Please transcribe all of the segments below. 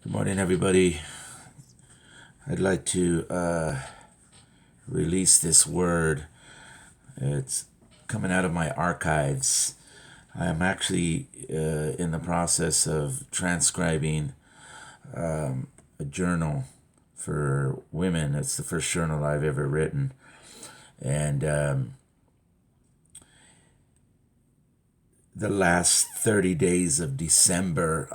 Good morning, everybody. I'd like to release this word. It's coming out of my archives. I am actually in the process of transcribing a journal for women. It's the first journal I've ever written. And the last 30 days of December,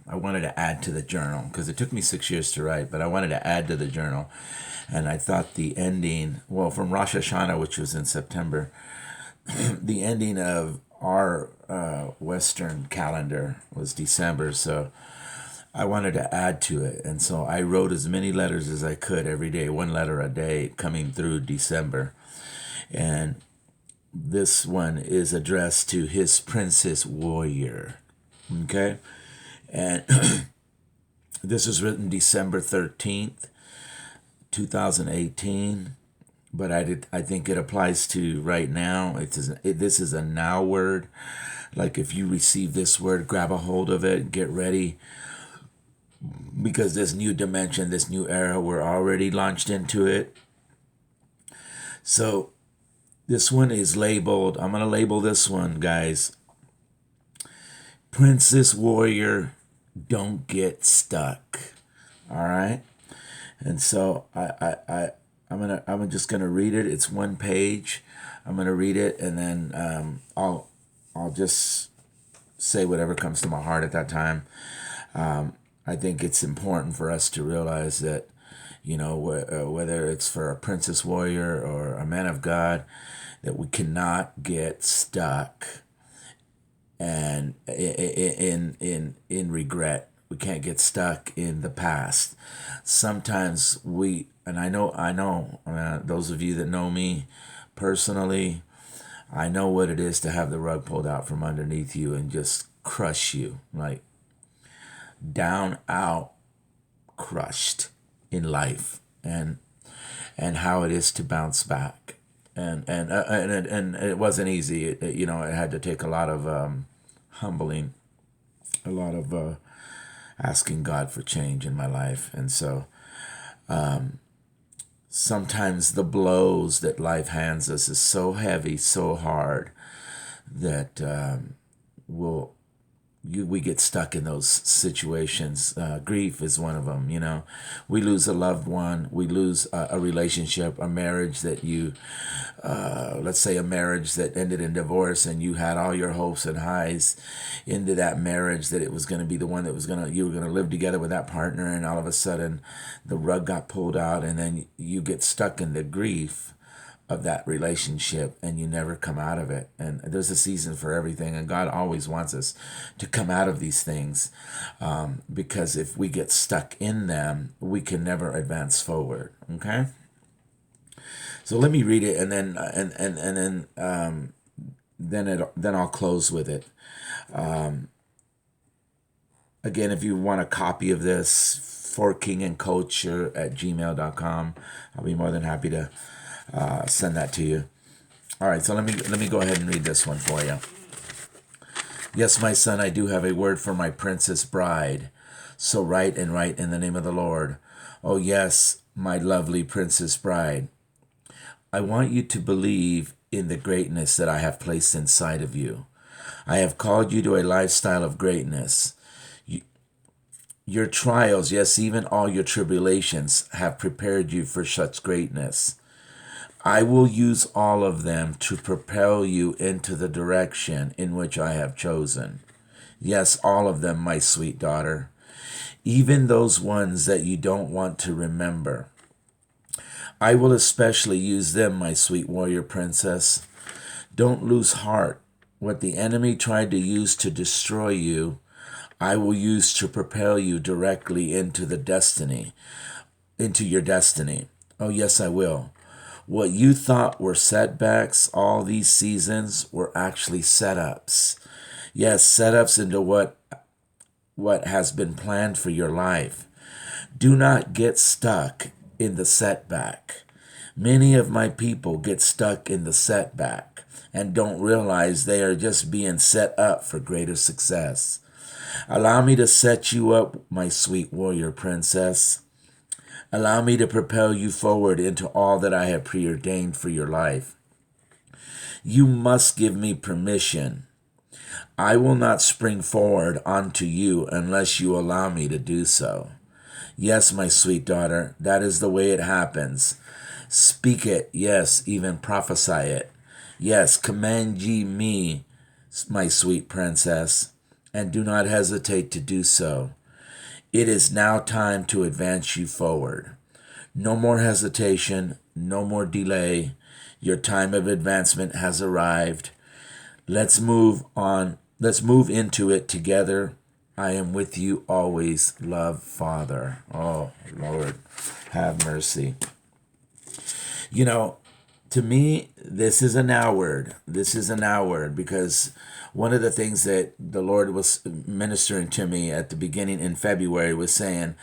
I wanted to add to the journal because it took me 6 years to write, but I wanted to add to the journal. And I thought the ending, well, from Rosh Hashanah, which was in September, the ending of our Western calendar was December. So I wanted to add to it. And so I wrote as many letters as I could every day, one letter a day coming through December. And this one is addressed to His Princess Warrior. Okay? And this was written December 13th, 2018. But I think it applies to right now. This is a now word. Like if you receive this word, grab a hold of it, get ready. Because this new dimension, this new era, we're already launched into it. So this one is labeled, I'm going to label this one, guys, Princess Warrior, don't get stuck. All right? And so I'm just gonna read it. It's one page. I'm gonna read it, and then I'll just say whatever comes to my heart at that time. I think it's important for us to realize that, whether it's for a princess warrior or a man of God, that we cannot get stuck and in regret. We can't get stuck in the past. Sometimes and I know, those of you that know me personally, I know what it is to have the rug pulled out from underneath you and just crush you, like down, out, crushed in life, and how it is to bounce back. And it wasn't easy. It had to take a lot of humbling, a lot of asking God for change in my life. And so sometimes the blows that life hands us is so heavy, so hard that we get stuck in those situations. Grief is one of them. We lose a loved one, we lose a relationship, a marriage that let's say a marriage that ended in divorce, and you had all your hopes and highs into that marriage, that it was going to be the one that you were going to live together with that partner, and all of a sudden the rug got pulled out, and then you get stuck in the grief of that relationship, and you never come out of it. And there's a season for everything, and God always wants us to come out of these things, because if we get stuck in them, we can never advance forward. Okay, so let me read it, and then then I'll close with it. Again, if you want a copy of this, forkingandculture@gmail.com, I'll be more than happy to send that to you. All right, so let me go ahead and read this one for you. Yes, my son, I do have a word for my princess bride. So write and write in the name of the Lord. Oh yes, my lovely princess bride. I want you to believe in the greatness that I have placed inside of you. I have called you to a lifestyle of greatness. Your trials, yes, even all your tribulations, have prepared you for such greatness. I will use all of them to propel you into the direction in which I have chosen. Yes, all of them, my sweet daughter. Even those ones that you don't want to remember. I will especially use them, my sweet warrior princess. Don't lose heart. What the enemy tried to use to destroy you, I will use to propel you directly into your destiny. Oh, yes, I will. What you thought were setbacks all these seasons were actually setups. Yes, setups into what has been planned for your life. Do not get stuck in the setback. Many of my people get stuck in the setback and don't realize they are just being set up for greater success. Allow me to set you up, my sweet warrior princess. Allow me to propel you forward into all that I have preordained for your life. You must give me permission. I will not spring forward onto you unless you allow me to do so. Yes, my sweet daughter, that is the way it happens. Speak it, yes, even prophesy it. Yes, command ye me, my sweet princess, and do not hesitate to do so. It is now time to advance you forward. No more hesitation, no more delay. Your time of advancement has arrived. Let's move on. Let's move into it together. I am with you always, love, Father. Oh, Lord, have mercy. You know, to me, this is a now word. This is a now word because one of the things that the Lord was ministering to me at the beginning in February was saying,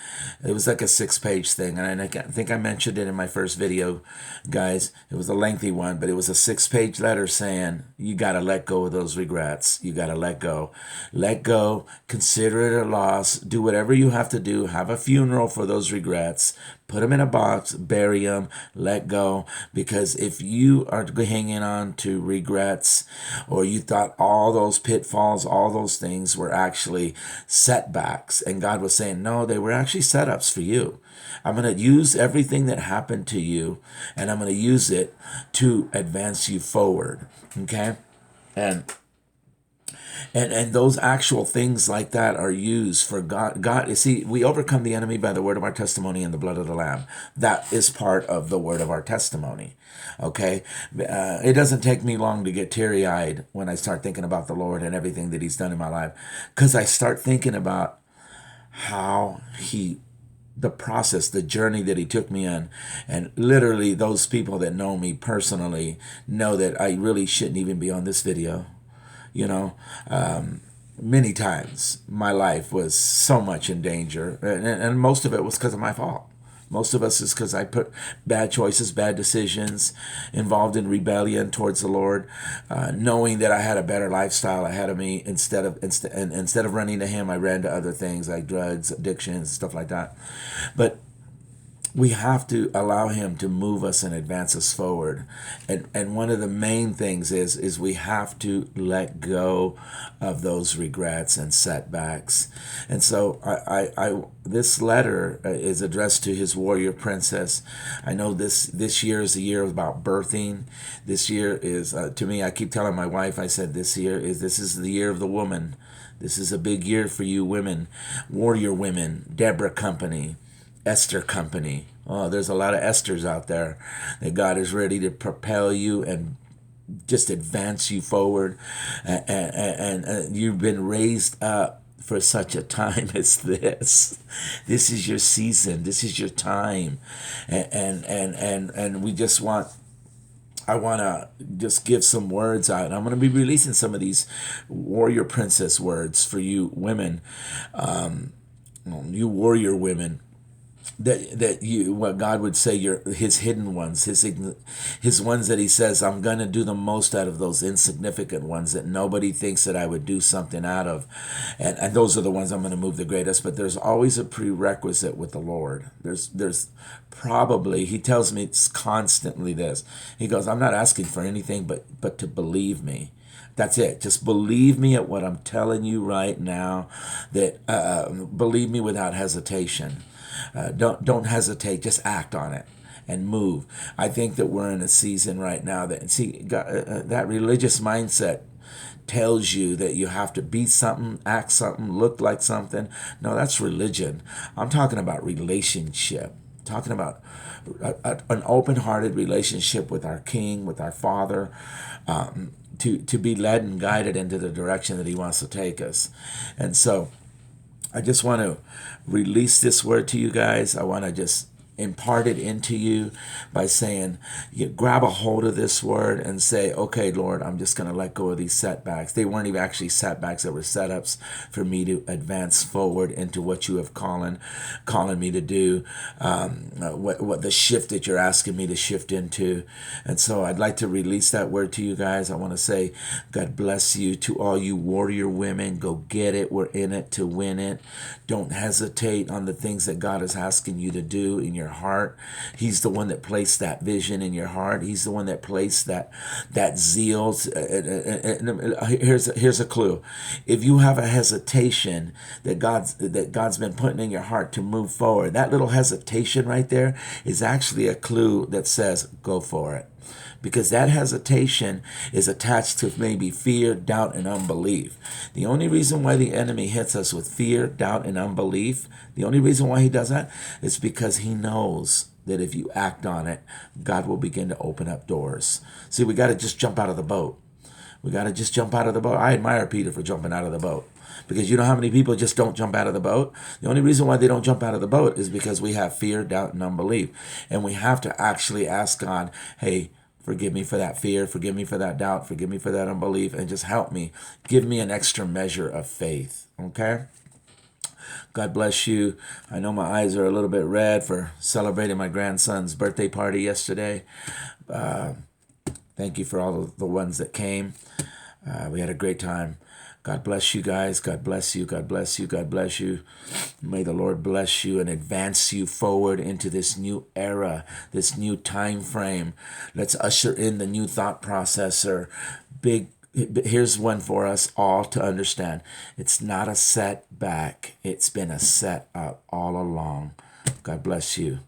it was like a 6-page thing. And I think I mentioned it in my first video, guys. It was a lengthy one, but it was a 6-page letter saying, you got to let go of those regrets. You got to let go. Let go. Consider it a loss. Do whatever you have to do. Have a funeral for those regrets. Put them in a box, bury them, let go. Because if you are hanging on to regrets, or you thought all those pitfalls, all those things were actually setbacks, and God was saying, no, they were actually setups for you. I'm going to use everything that happened to you, and I'm going to use it to advance you forward. Okay? And those actual things like that are used for God. God, you see, we overcome the enemy by the word of our testimony and the blood of the Lamb. That is part of the word of our testimony. Okay? It doesn't take me long to get teary-eyed when I start thinking about the Lord and everything that he's done in my life. Because I start thinking about how the process, the journey that he took me on. And literally those people that know me personally know that I really shouldn't even be on this video. You know, many times my life was so much in danger, and most of it was because of my fault. Most of us is because I put bad choices, bad decisions, involved in rebellion towards the Lord, knowing that I had a better lifestyle ahead of me. Instead of running to him, I ran to other things like drugs, addictions, stuff like that. But we have to allow him to move us and advance us forward. And one of the main things is we have to let go of those regrets and setbacks. And so I this letter is addressed to his warrior princess. I know this year is a year about birthing. This year is, to me, I keep telling my wife, I said this is the year of the woman. This is a big year for you women, warrior women, Deborah Company, Esther Company. Oh, there's a lot of Esthers out there that God is ready to propel you and just advance you forward. And you've been raised up for such a time as this. This is your season. This is your time. And we just want, I want to just give some words out. I'm going to be releasing some of these warrior princess words for you women, you warrior women. That you, what God would say, his hidden ones, his ones that he says, I'm going to do the most out of those insignificant ones that nobody thinks that I would do something out of. And those are the ones I'm going to move the greatest. But there's always a prerequisite with the Lord. There's probably, he tells me it's constantly this. He goes, I'm not asking for anything but to believe me. That's it. Just believe me at what I'm telling you right now. That believe me without hesitation. Don't hesitate. Just act on it and move. I think that we're in a season right now that that religious mindset tells you that you have to be something, act something, look like something. No, that's religion. I'm talking about relationship. I'm talking about an open-hearted relationship with our King, with our Father, to be led and guided into the direction that he wants to take us. And so I just want to release this word to you guys. I want to just imparted into you by saying, you grab a hold of this word and say, okay, Lord, I'm just going to let go of these setbacks. They weren't even actually setbacks, they were setups for me to advance forward into what you have calling me to do, what the shift that you're asking me to shift into. And so I'd like to release that word to you guys. I want to say, God bless you. To all you warrior women, go get it. We're in it to win it. Don't hesitate on the things that God is asking you to do in your heart. He's the one that placed that vision in your heart. He's the one that placed that zeal. Here's a clue. If you have a hesitation that God's been putting in your heart to move forward, that little hesitation right there is actually a clue that says go for it. Because that hesitation is attached to maybe fear, doubt, and unbelief. The only reason why the enemy hits us with fear, doubt, and unbelief, the only reason why he does that is because he knows that if you act on it, God will begin to open up doors. See, we got to just jump out of the boat. We got to just jump out of the boat. I admire Peter for jumping out of the boat. Because you know how many people just don't jump out of the boat? The only reason why they don't jump out of the boat is because we have fear, doubt, and unbelief. And we have to actually ask God, hey, forgive me for that fear, forgive me for that doubt, forgive me for that unbelief, and just help me. Give me an extra measure of faith, okay? God bless you. I know my eyes are a little bit red for celebrating my grandson's birthday party yesterday. Thank you for all the ones that came. We had a great time. God bless you guys. God bless you. God bless you. God bless you. May the Lord bless you and advance you forward into this new era, this new time frame. Let's usher in the new thought processor. Here's one for us all to understand. It's not a setback. It's been a set up all along. God bless you.